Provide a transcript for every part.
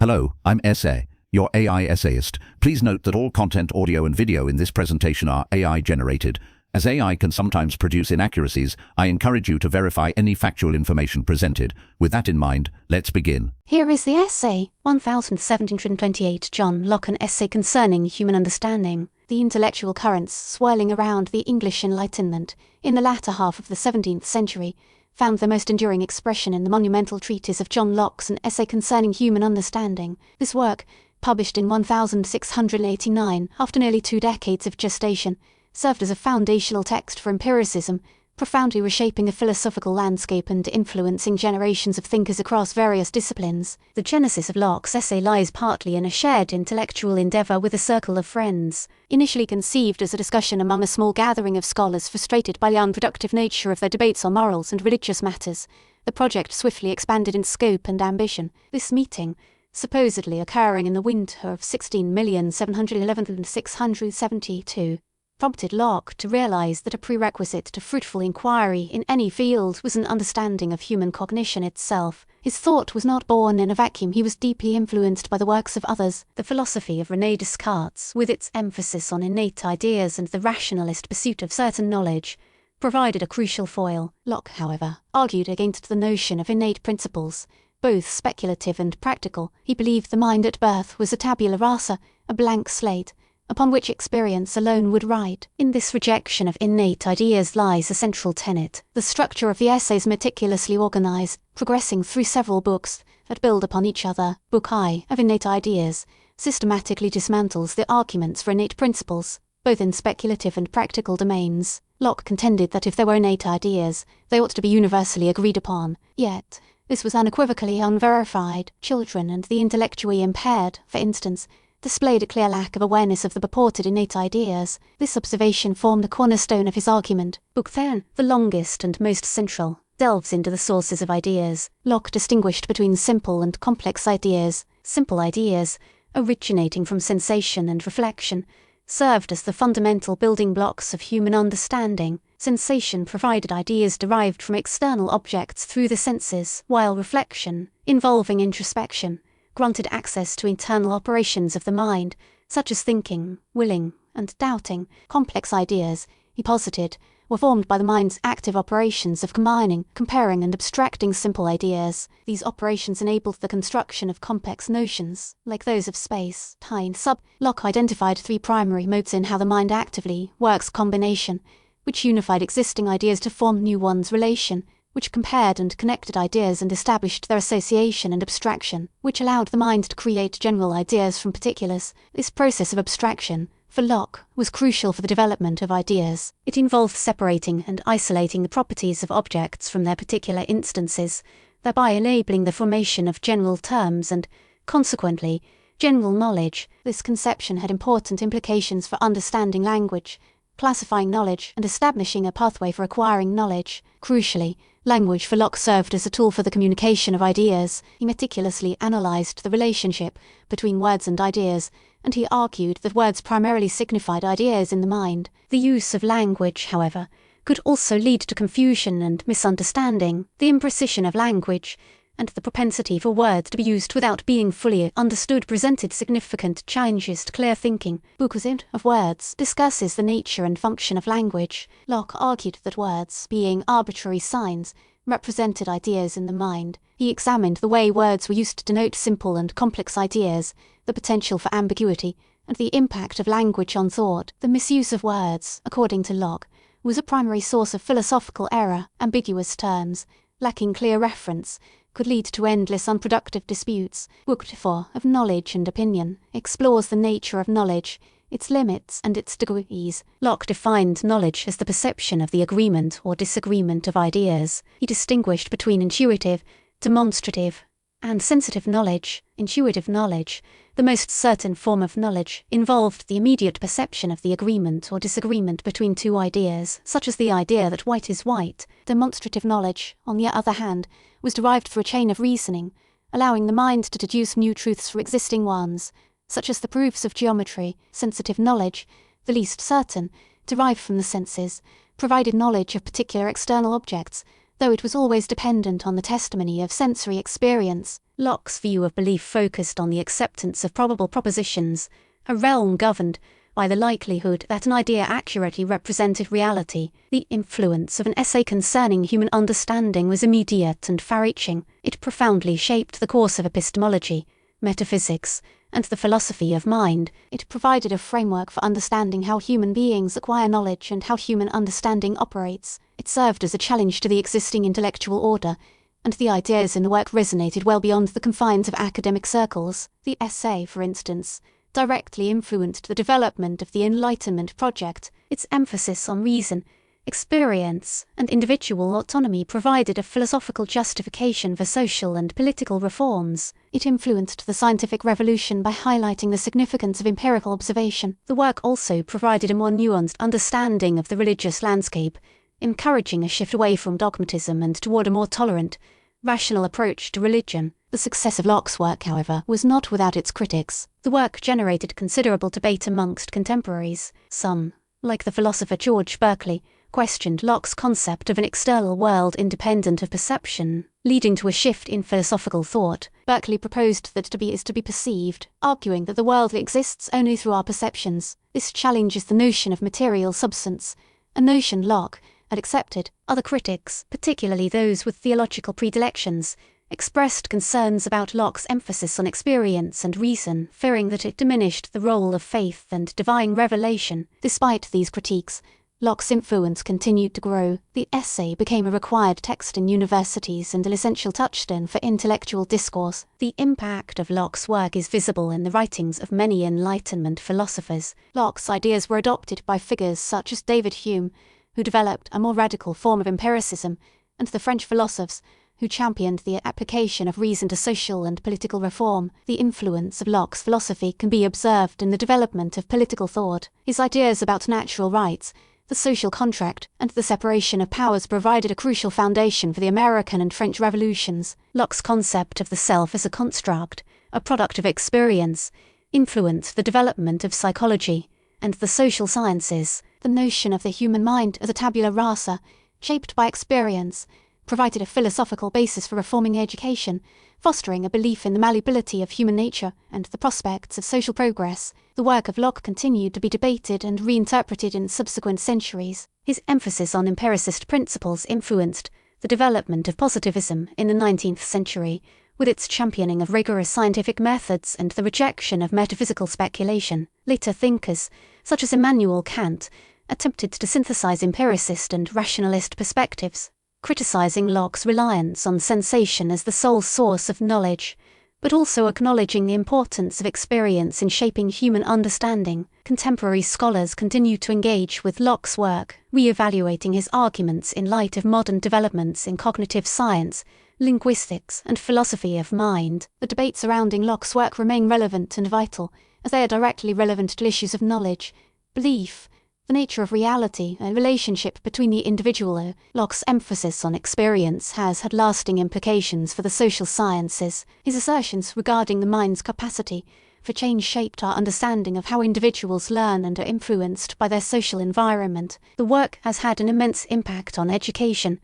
Hello, I'm Essay, your AI essayist. Please note that all content, audio and video in this presentation are AI generated. As AI can sometimes produce inaccuracies, I encourage you to verify any factual information presented. With that in mind, let's begin. Here is the essay, 1728, John Locke, an essay concerning human understanding, the intellectual currents swirling around the English Enlightenment in the latter half of the 17th century, found their most enduring expression in the monumental treatise of John Locke's An Essay Concerning Human Understanding. This work, published in 1689 after nearly 2 decades of gestation, served as a foundational text for empiricism, profoundly reshaping the philosophical landscape and influencing generations of thinkers across various disciplines. The genesis of Locke's essay lies partly in a shared intellectual endeavour with a circle of friends. Initially conceived as a discussion among a small gathering of scholars frustrated by the unproductive nature of their debates on morals and religious matters, the project swiftly expanded in scope and ambition. This meeting, supposedly occurring in the winter of 16,711,672, prompted Locke to realise that a prerequisite to fruitful inquiry in any field was an understanding of human cognition itself. His thought was not born in a vacuum. He was deeply influenced by the works of others. The philosophy of René Descartes, with its emphasis on innate ideas and the rationalist pursuit of certain knowledge, provided a crucial foil. Locke, however, argued against the notion of innate principles, both speculative and practical. He believed the mind at birth was a tabula rasa, a blank slate, upon which experience alone would write. In this rejection of innate ideas lies a central tenet. The structure of the essay is meticulously organised, progressing through several books that build upon each other. Book I, of Innate Ideas, systematically dismantles the arguments for innate principles, both in speculative and practical domains. Locke contended that if there were innate ideas, they ought to be universally agreed upon. Yet, this was unequivocally unverified. Children and the intellectually impaired, for instance, displayed a clear lack of awareness of the purported innate ideas. This observation formed the cornerstone of his argument. Book X, the longest and most central, delves into the sources of ideas. Locke distinguished between simple and complex ideas. Simple ideas, originating from sensation and reflection, served as the fundamental building blocks of human understanding. Sensation provided ideas derived from external objects through the senses, while reflection, involving introspection, granted access to internal operations of the mind, such as thinking, willing, and doubting. Complex ideas, he posited, were formed by the mind's active operations of combining, comparing and abstracting simple ideas. These operations enabled the construction of complex notions, like those of space, time, Locke identified 3 primary modes in how the mind actively works: combination, which unified existing ideas to form new ones; relation, which compared and connected ideas and established their association; and abstraction, which allowed the mind to create general ideas from particulars. This process of abstraction, for Locke, was crucial for the development of ideas. It involved separating and isolating the properties of objects from their particular instances, thereby enabling the formation of general terms and, consequently, general knowledge. This conception had important implications for understanding language, classifying knowledge, and establishing a pathway for acquiring knowledge. Crucially, language for Locke served as a tool for the communication of ideas. He meticulously analysed the relationship between words and ideas, and he argued that words primarily signified ideas in the mind. The use of language, however, could also lead to confusion and misunderstanding. The imprecision of language and the propensity for words to be used without being fully understood presented significant challenges to clear thinking. Book VIII, of Words, discusses the nature and function of language. Locke argued that words, being arbitrary signs, represented ideas in the mind. He examined the way words were used to denote simple and complex ideas, the potential for ambiguity, and the impact of language on thought. The misuse of words, according to Locke, was a primary source of philosophical error. Ambiguous terms, lacking clear reference, could lead to endless unproductive disputes. Book IV, of Knowledge and Opinion, explores the nature of knowledge, its limits and its degrees. Locke defined knowledge as the perception of the agreement or disagreement of ideas. He distinguished between intuitive, demonstrative, and sensitive knowledge. Intuitive knowledge, the most certain form of knowledge, involved the immediate perception of the agreement or disagreement between 2 ideas, such as the idea that white is white. Demonstrative knowledge, on the other hand, was derived through a chain of reasoning, allowing the mind to deduce new truths from existing ones, such as the proofs of geometry. Sensitive knowledge, the least certain, derived from the senses, provided knowledge of particular external objects, though it was always dependent on the testimony of sensory experience. Locke's view of belief focused on the acceptance of probable propositions, a realm governed by the likelihood that an idea accurately represented reality. The influence of an essay concerning human understanding was immediate and far-reaching. It profoundly shaped the course of epistemology, metaphysics, and the philosophy of mind. It provided a framework for understanding how human beings acquire knowledge and how human understanding operates. It served as a challenge to the existing intellectual order, and the ideas in the work resonated well beyond the confines of academic circles. The essay, for instance, directly influenced the development of the Enlightenment project. Its emphasis on reason, experience, and individual autonomy provided a philosophical justification for social and political reforms. It influenced the scientific revolution by highlighting the significance of empirical observation. The work also provided a more nuanced understanding of the religious landscape, encouraging a shift away from dogmatism and toward a more tolerant, rational approach to religion. The success of Locke's work, however, was not without its critics. The work generated considerable debate amongst contemporaries. Some, like the philosopher George Berkeley, questioned Locke's concept of an external world independent of perception, leading to a shift in philosophical thought. Berkeley proposed that to be is to be perceived, arguing that the world exists only through our perceptions. This challenges the notion of material substance, a notion Locke had accepted. Other critics, particularly those with theological predilections, expressed concerns about Locke's emphasis on experience and reason, fearing that it diminished the role of faith and divine revelation. Despite these critiques, Locke's influence continued to grow. The essay became a required text in universities and an essential touchstone for intellectual discourse. The impact of Locke's work is visible in the writings of many Enlightenment philosophers. Locke's ideas were adopted by figures such as David Hume, who developed a more radical form of empiricism, and the French philosophers, who championed the application of reason to social and political reform. The influence of Locke's philosophy can be observed in the development of political thought. His ideas about natural rights, the social contract, and the separation of powers provided a crucial foundation for the American and French revolutions. Locke's concept of the self as a construct, a product of experience, influenced the development of psychology and the social sciences. The notion of the human mind as a tabula rasa, shaped by experience, provided a philosophical basis for reforming education, fostering a belief in the malleability of human nature and the prospects of social progress. The work of Locke continued to be debated and reinterpreted in subsequent centuries. His emphasis on empiricist principles influenced the development of positivism in the 19th century, with its championing of rigorous scientific methods and the rejection of metaphysical speculation. Later thinkers, such as Immanuel Kant, attempted to synthesize empiricist and rationalist perspectives, criticizing Locke's reliance on sensation as the sole source of knowledge, but also acknowledging the importance of experience in shaping human understanding. Contemporary scholars continue to engage with Locke's work, re-evaluating his arguments in light of modern developments in cognitive science, linguistics, and philosophy of mind. The debates surrounding Locke's work remain relevant and vital, as they are directly relevant to issues of knowledge, belief, the nature of reality, a relationship between the individual. Locke's emphasis on experience has had lasting implications for the social sciences. His assertions regarding the mind's capacity for change shaped our understanding of how individuals learn and are influenced by their social environment. The work has had an immense impact on education,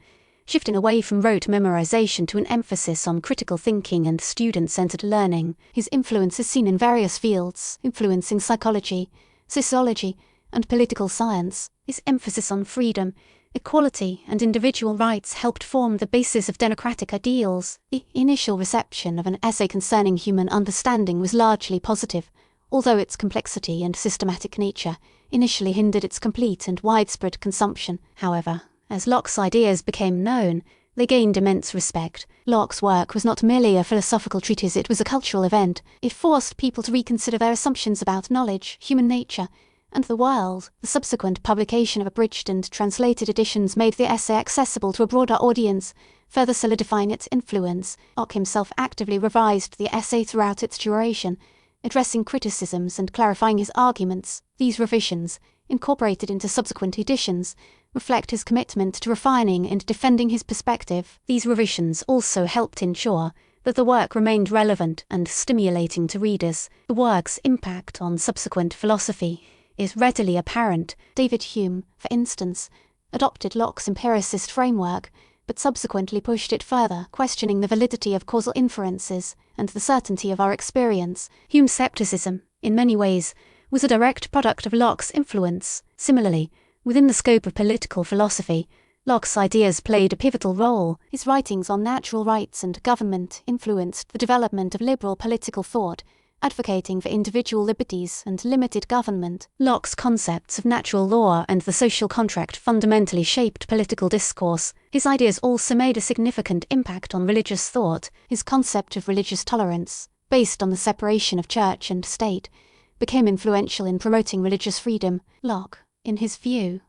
shifting away from rote memorization to an emphasis on critical thinking and student-centered learning. His influence is seen in various fields, influencing psychology, sociology, and political science. His emphasis on freedom, equality, and individual rights helped form the basis of democratic ideals. The initial reception of an essay concerning human understanding was largely positive, although its complexity and systematic nature initially hindered its complete and widespread consumption. However, as Locke's ideas became known, they gained immense respect. Locke's work was not merely a philosophical treatise, it was a cultural event. It forced people to reconsider their assumptions about knowledge, human nature, and the world. The subsequent publication of abridged and translated editions made the essay accessible to a broader audience, further solidifying its influence. Locke himself actively revised the essay throughout its duration, addressing criticisms and clarifying his arguments. These revisions, incorporated into subsequent editions, reflect his commitment to refining and defending his perspective. These revisions also helped ensure that the work remained relevant and stimulating to readers. The work's impact on subsequent philosophy is readily apparent. David Hume, for instance, adopted Locke's empiricist framework, but subsequently pushed it further, questioning the validity of causal inferences and the certainty of our experience. Hume's skepticism, in many ways, was a direct product of Locke's influence. Similarly, within the scope of political philosophy, Locke's ideas played a pivotal role. His writings on natural rights and government influenced the development of liberal political thought, advocating for individual liberties and limited government. Locke's concepts of natural law and the social contract fundamentally shaped political discourse. His ideas also made a significant impact on religious thought. His concept of religious tolerance, based on the separation of church and state, became influential in promoting religious freedom. Locke, in his view,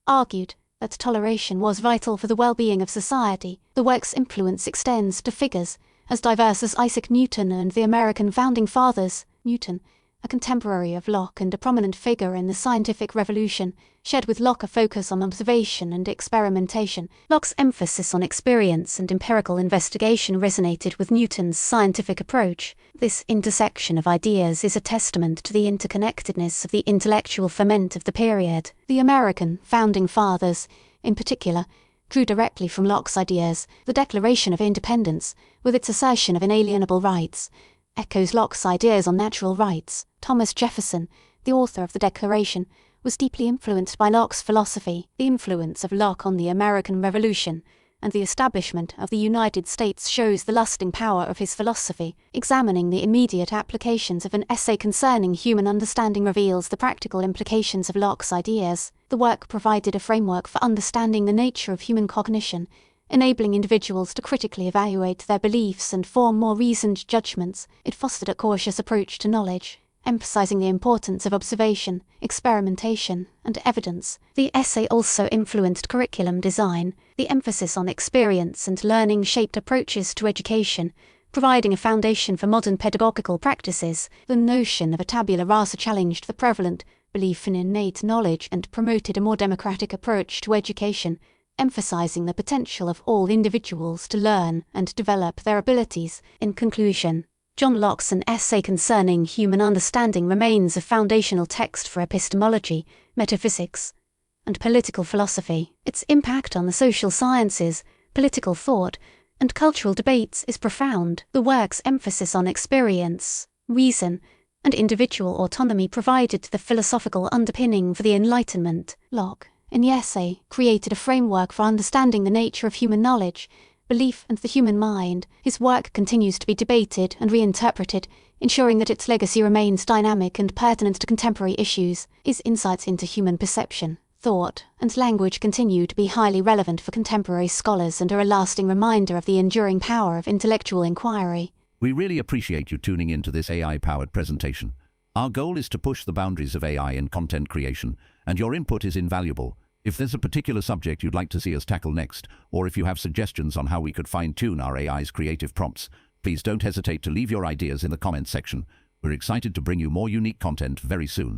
argued that toleration was vital for the well-being of society. The work's influence extends to figures as diverse as Isaac Newton and the American founding fathers. Newton, a contemporary of Locke and a prominent figure in the scientific revolution, shared with Locke a focus on observation and experimentation. Locke's emphasis on experience and empirical investigation resonated with Newton's scientific approach. This intersection of ideas is a testament to the interconnectedness of the intellectual ferment of the period. The American founding fathers, in particular, drew directly from Locke's ideas. The Declaration of Independence, with its assertion of inalienable rights, echoes Locke's ideas on natural rights. Thomas Jefferson, the author of the Declaration, was deeply influenced by Locke's philosophy. The influence of Locke on the American Revolution and the establishment of the United States shows the lasting power of his philosophy. Examining the immediate applications of an essay concerning human understanding reveals the practical implications of Locke's ideas. The work provided a framework for understanding the nature of human cognition, enabling individuals to critically evaluate their beliefs and form more reasoned judgments. It fostered a cautious approach to knowledge, emphasizing the importance of observation, experimentation, and evidence. The essay also influenced curriculum design. The emphasis on experience and learning shaped approaches to education, providing a foundation for modern pedagogical practices. The notion of a tabula rasa challenged the prevalent belief in innate knowledge and promoted a more democratic approach to education, emphasizing the potential of all individuals to learn and develop their abilities. In conclusion, John Locke's An Essay Concerning Human Understanding remains a foundational text for epistemology, metaphysics, and political philosophy. Its impact on the social sciences, political thought, and cultural debates is profound. The work's emphasis on experience, reason, and individual autonomy provided the philosophical underpinning for the Enlightenment. Locke, in the essay, created a framework for understanding the nature of human knowledge, belief, and the human mind. His work continues to be debated and reinterpreted, ensuring that its legacy remains dynamic and pertinent to contemporary issues. His insights into human perception, thought, and language continue to be highly relevant for contemporary scholars and are a lasting reminder of the enduring power of intellectual inquiry. We really appreciate you tuning into this AI-powered presentation. Our goal is to push the boundaries of AI in content creation, and your input is invaluable. If there's a particular subject you'd like to see us tackle next, or if you have suggestions on how we could fine-tune our AI's creative prompts, please don't hesitate to leave your ideas in the comments section. We're excited to bring you more unique content very soon.